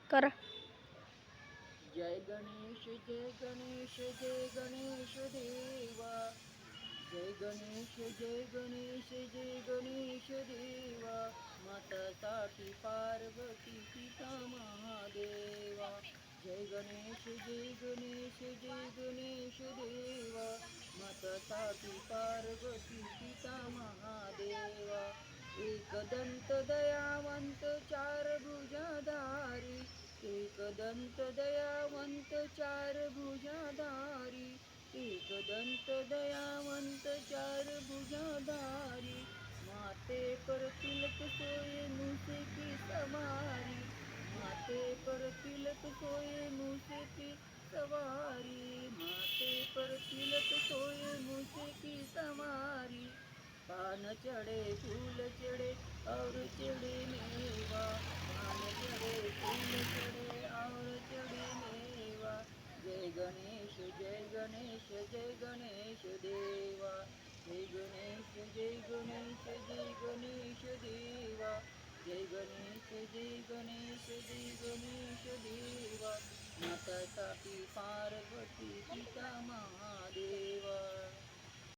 करा. जय गणेश जय गणेश जय गणेश देवा. जय गणेश जय गणेश जय गणेश देवा. मातासाठी पार्वती पिता महादेवा. जय गणेश जय गणेश जय गणेश देवा. मातासाठी पार्वती पिता महादेवा. एकदंत दयावंत चार भुजाधारी. एकदंत दयावंत चार भुजाधारी. एकदंत दयावंत चार भुजाधारी. माते पर तिलक सोये मुसे की सवारी. माते पर तिलक सोये मुसे की सवारी. माते पर तिलक सोये मुसे की सवारी. पान चढ़े फूल चढ़े और चढ़े मेवा. पान चढ़े फूल चढ़े और चढ़े मेवा. जय गणेश जय गणेश जय गणेश देवा. जय गणेश जय गणेश जय गणेश देवा. जय गणेश जय गणेश जय गणेश देवा. मातासाठी पार्वती